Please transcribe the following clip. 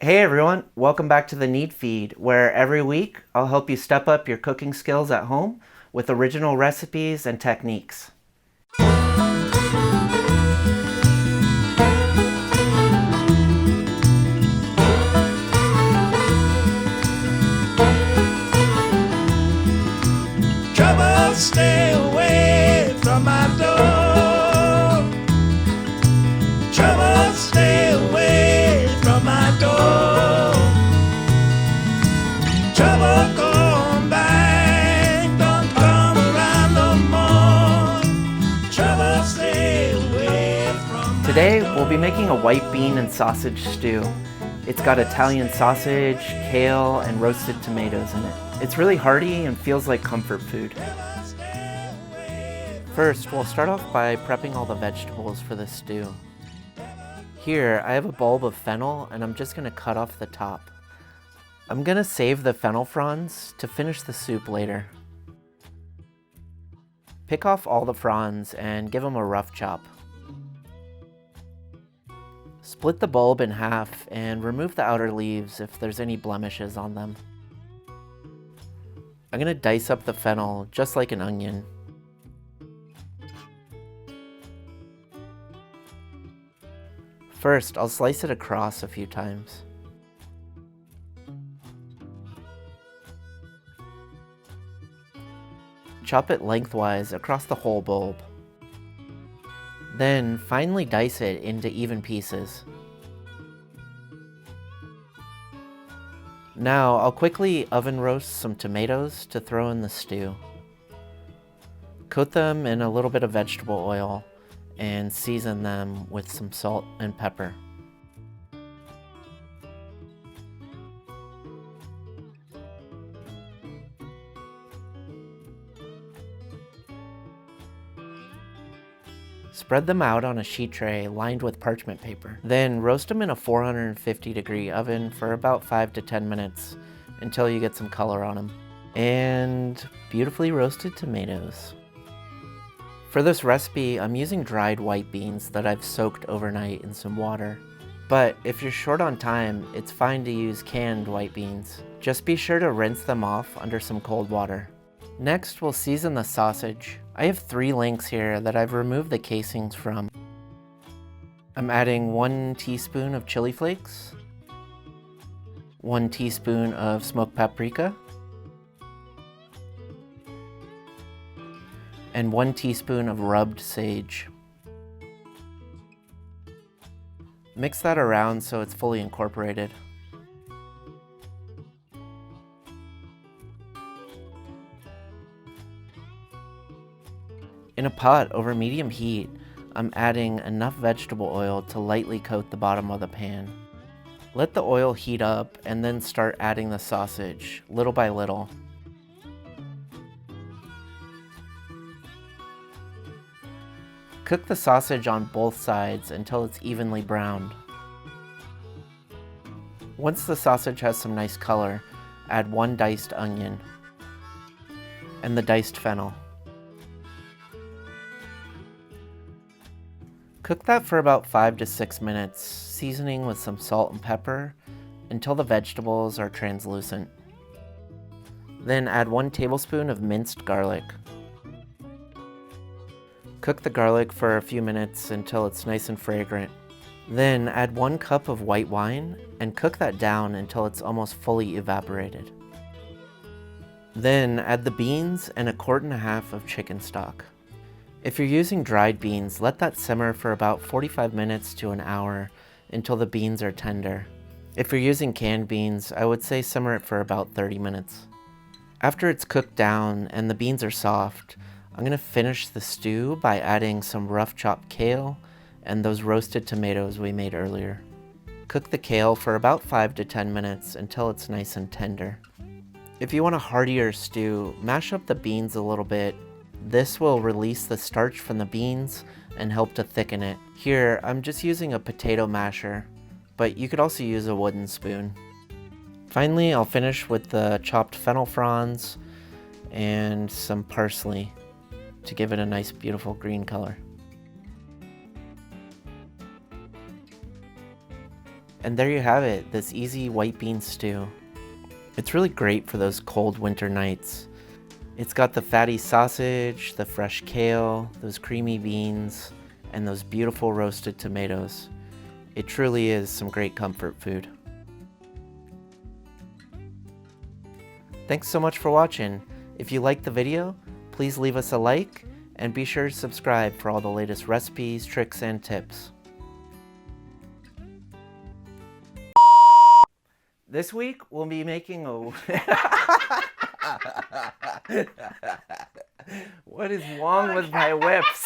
Hey everyone, welcome back to the Need Feed, where every week I'll help you step up your cooking skills at home with original recipes and techniques. Trouble, stay away from my door. Trouble, stay away from my door. Trouble, come back, don't come around no more. Trouble, stay away from my Today door. we'll be making a white bean and sausage stew. It's got Italian sausage, kale, and roasted tomatoes in it. It's really hearty and feels like comfort food. First, we'll start off by prepping all the vegetables for the stew. Here, I have a bulb of fennel and I'm just gonna cut off the top. I'm gonna save the fennel fronds to finish the soup later. Pick off all the fronds and give them a rough chop. Split the bulb in half and remove the outer leaves if there's any blemishes on them. I'm gonna dice up the fennel just like an onion. First, I'll slice it across a few times. Chop it lengthwise across the whole bulb. Then finely dice it into even pieces. Now I'll quickly oven roast some tomatoes to throw in the stew. Coat them in a little bit of vegetable oil and season them with some salt and pepper. Spread them out on a sheet tray lined with parchment paper. Then roast them in a 450-degree oven for about 5 to 10 minutes until you get some color on them. And beautifully roasted tomatoes. For this recipe, I'm using dried white beans that I've soaked overnight in some water. But if you're short on time, it's fine to use canned white beans. Just be sure to rinse them off under some cold water. Next, we'll season the sausage. I have 3 links here that I've removed the casings from. I'm adding 1 teaspoon of chili flakes, 1 teaspoon of smoked paprika, and 1 teaspoon of rubbed sage. Mix that around so it's fully incorporated. In a pot over medium heat, I'm adding enough vegetable oil to lightly coat the bottom of the pan. Let the oil heat up and then start adding the sausage, little by little. Cook the sausage on both sides until it's evenly browned. Once the sausage has some nice color, add 1 diced onion and the diced fennel. Cook that for about 5 to 6 minutes, seasoning with some salt and pepper until the vegetables are translucent. Then add 1 tablespoon of minced garlic. Cook the garlic for a few minutes until it's nice and fragrant. Then add 1 cup of white wine and cook that down until it's almost fully evaporated. Then add the beans and 1.5 quarts of chicken stock. If you're using dried beans, let that simmer for about 45 minutes to an hour until the beans are tender. If you're using canned beans, I would say simmer it for about 30 minutes. After it's cooked down and the beans are soft, I'm going to finish the stew by adding some rough chopped kale and those roasted tomatoes we made earlier. Cook the kale for about 5 to 10 minutes until it's nice and tender. If you want a heartier stew, mash up the beans a little bit. This will release the starch from the beans and help to thicken it. Here, I'm just using a potato masher, but you could also use a wooden spoon. Finally, I'll finish with the chopped fennel fronds and some parsley to give it a nice, beautiful green color. And there you have it, this easy white bean stew. It's really great for those cold winter nights. It's got the fatty sausage, the fresh kale, those creamy beans, and those beautiful roasted tomatoes. It truly is some great comfort food. Thanks so much for watching. If you liked the video, please leave us a like and be sure to subscribe for all the latest recipes, tricks, and tips. This week we'll be making a... What is wrong with my whips?